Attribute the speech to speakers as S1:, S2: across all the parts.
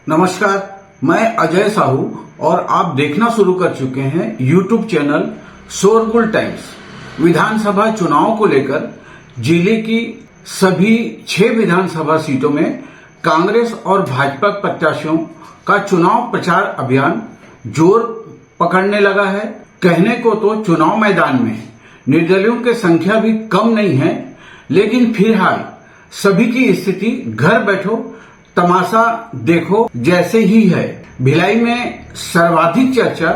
S1: नमस्कार, मैं अजय साहू और आप देखना शुरू कर चुके हैं यूट्यूब चैनल शोरगुल टाइम्स। विधानसभा चुनाव को लेकर जिले की सभी 6 विधानसभा सीटों में कांग्रेस और भाजपा प्रत्याशियों का चुनाव प्रचार अभियान जोर पकड़ने लगा है। कहने को तो चुनाव मैदान में निर्दलियों की संख्या भी कम नहीं है, लेकिन फिलहाल सभी की स्थिति घर बैठो तमाशा देखो जैसे ही है। भिलाई में सर्वाधिक चर्चा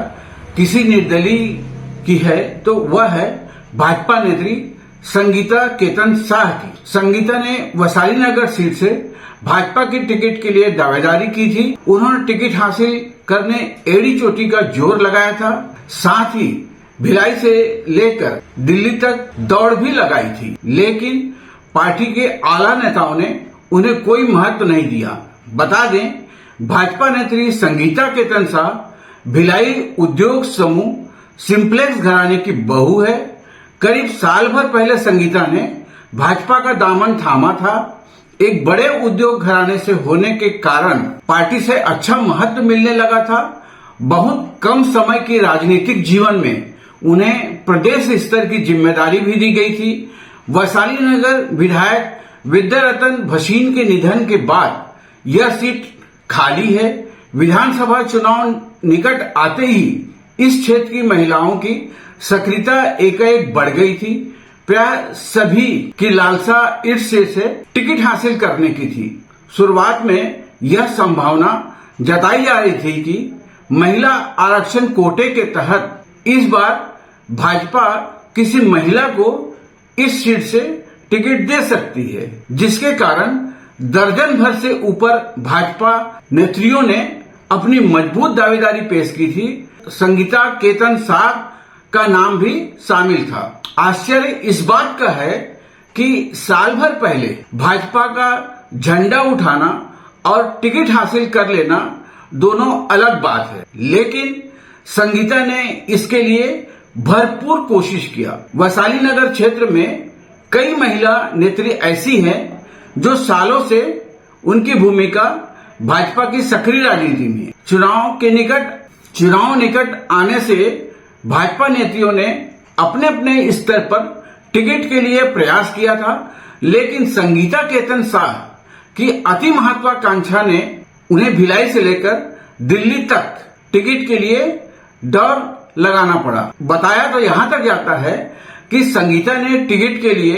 S1: किसी निर्दलीय की है तो वह है भाजपा नेत्री संगीता केतन शाह की। संगीता ने वैशाली नगर सीट से भाजपा की टिकट के लिए दावेदारी की थी। उन्होंने टिकट हासिल करने एड़ी चोटी का जोर लगाया था, साथ ही भिलाई से लेकर दिल्ली तक दौड़ भी लगाई थी, लेकिन पार्टी के आला नेताओं ने उन्हें कोई महत्व नहीं दिया। बता दें, भाजपा नेत्री संगीता केतन शाह भिलाई उद्योग समूह सिंप्लेक्स घराने की बहू है। करीब साल भर पहले संगीता ने भाजपा का दामन थामा था। एक बड़े उद्योग घराने से होने के कारण पार्टी से अच्छा महत्व मिलने लगा था। बहुत कम समय के राजनीतिक जीवन में उन्हें प्रदेश स्तर की जिम्मेदारी भी दी गई थी। वैशाली नगर विधायक विद्यारतन भसीन के निधन के बाद यह सीट खाली है। विधानसभा चुनाव निकट आते ही इस क्षेत्र की महिलाओं की सक्रियता एकाएक बढ़ गई थी। प्राय सभी की लालसा इस सीट से टिकट हासिल करने की थी। शुरुआत में यह संभावना जताई जा रही थी कि महिला आरक्षण कोटे के तहत इस बार भाजपा किसी महिला को इस सीट से टिकट दे सकती है, जिसके कारण दर्जन भर से ऊपर भाजपा नेत्रियों ने अपनी मजबूत दावेदारी पेश की थी। संगीता केतन शाह का नाम भी शामिल था। आश्चर्य इस बात का है कि साल भर पहले भाजपा का झंडा उठाना और टिकट हासिल कर लेना दोनों अलग बात है, लेकिन संगीता ने इसके लिए भरपूर कोशिश किया। वैशाली नगर क्षेत्र में कई महिला नेत्री ऐसी हैं जो सालों से उनकी भूमिका भाजपा की सक्रिय राजनीति में। चुनाव निकट आने से भाजपा नेत्रियों ने अपने अपने स्तर पर टिकट के लिए प्रयास किया था, लेकिन संगीता केतन शाह की अति महत्वाकांक्षा ने उन्हें भिलाई से लेकर दिल्ली तक टिकट के लिए दौड़ लगाना पड़ा। बताया तो यहां तक जाता है कि संगीता ने टिकट के लिए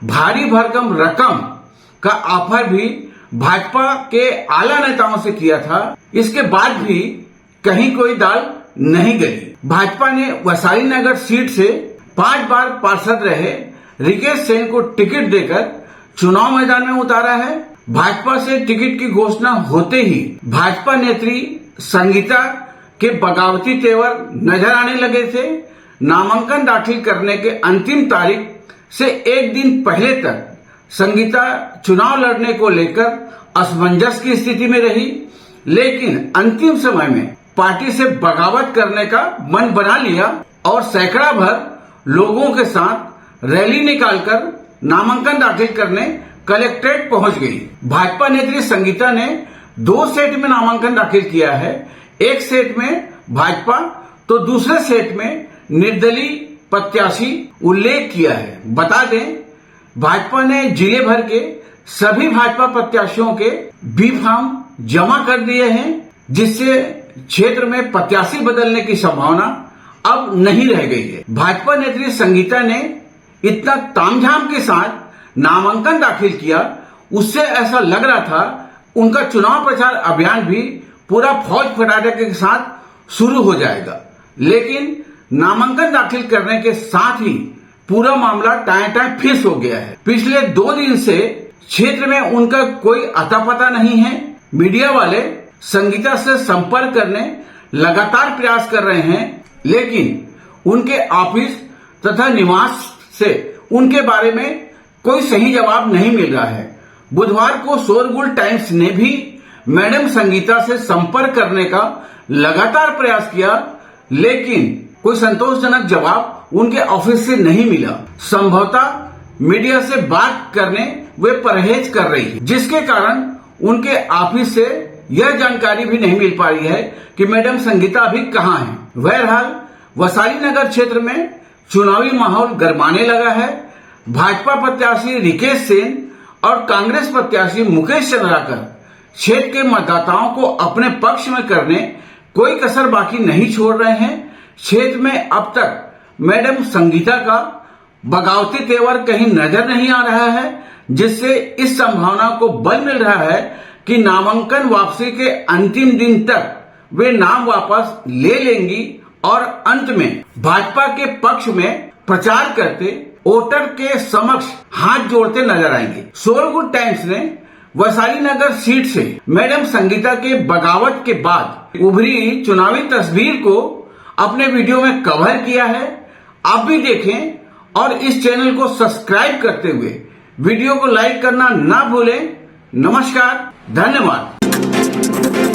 S1: भारी भरकम रकम का ऑफर भी भाजपा के आला नेताओं से किया था। इसके बाद भी कहीं कोई दाल नहीं गली। भाजपा ने वैशाली नगर सीट से 5 बार पार्षद रहे रिकेश सेन को टिकट देकर चुनाव मैदान में उतारा है। भाजपा से टिकट की घोषणा होते ही भाजपा नेत्री संगीता के बगावती तेवर नजर आने लगे थे। नामांकन दाखिल करने के अंतिम तारीख से एक दिन पहले तक संगीता चुनाव लड़ने को लेकर असमंजस की स्थिति में रही, लेकिन अंतिम समय में पार्टी से बगावत करने का मन बना लिया और सैकड़ा भर लोगों के साथ रैली निकालकर नामांकन दाखिल करने कलेक्ट्रेट पहुंच गई। भाजपा नेत्री संगीता ने 2 सेट में नामांकन दाखिल किया है। एक सेट में भाजपा तो दूसरे सेट में निर्दलीय प्रत्याशी उल्लेख किया है। बता दें, भाजपा ने जिले भर के सभी भाजपा प्रत्याशियों के बी फॉर्म जमा कर दिए हैं, जिससे क्षेत्र में प्रत्याशी बदलने की संभावना अब नहीं रह गई है। भाजपा नेत्री संगीता ने इतना तामझाम के साथ नामांकन दाखिल किया, उससे ऐसा लग रहा था उनका चुनाव प्रचार अभियान भी पूरा फौज फटाके के साथ शुरू हो जाएगा, लेकिन नामांकन दाखिल करने के साथ ही पूरा मामला टाएं फिस हो गया है। पिछले 2 दिन से क्षेत्र में उनका कोई अता पता नहीं है। मीडिया वाले संगीता से संपर्क करने लगातार प्रयास कर रहे हैं, लेकिन उनके ऑफिस तथा निवास से उनके बारे में कोई सही जवाब नहीं मिल रहा है। बुधवार को शोरगुल टाइम्स ने भी मैडम संगीता से संपर्क करने का लगातार प्रयास किया, लेकिन कोई संतोषजनक जवाब उनके ऑफिस से नहीं मिला। संभवतः मीडिया से बात करने वे परहेज कर रही है, जिसके कारण उनके ऑफिस से यह जानकारी भी नहीं मिल पा रही है कि मैडम संगीता अभी कहाँ हैं। बहरहाल वैशाली नगर क्षेत्र में चुनावी माहौल गरमाने लगा है। भाजपा प्रत्याशी रिकेश सेन और कांग्रेस प्रत्याशी मुकेश चंद्राकर क्षेत्र के मतदाताओं को अपने पक्ष में करने कोई कसर बाकी नहीं छोड़ रहे हैं। क्षेत्र में अब तक मैडम संगीता का बगावती तेवर कहीं नजर नहीं आ रहा है, जिससे इस संभावना को बल मिल रहा है कि नामांकन वापसी के अंतिम दिन तक वे नाम वापस ले लेंगी और अंत में भाजपा के पक्ष में प्रचार करते वोटर के समक्ष हाथ जोड़ते नजर आएंगे। शोरगुल टाइम्स ने वैशाली नगर सीट से मैडम संगीता के बगावत के बाद उभरी चुनावी तस्वीर को अपने वीडियो में कवर किया है। आप भी देखें और इस चैनल को सब्सक्राइब करते हुए वीडियो को लाइक करना ना भूलें। नमस्कार, धन्यवाद।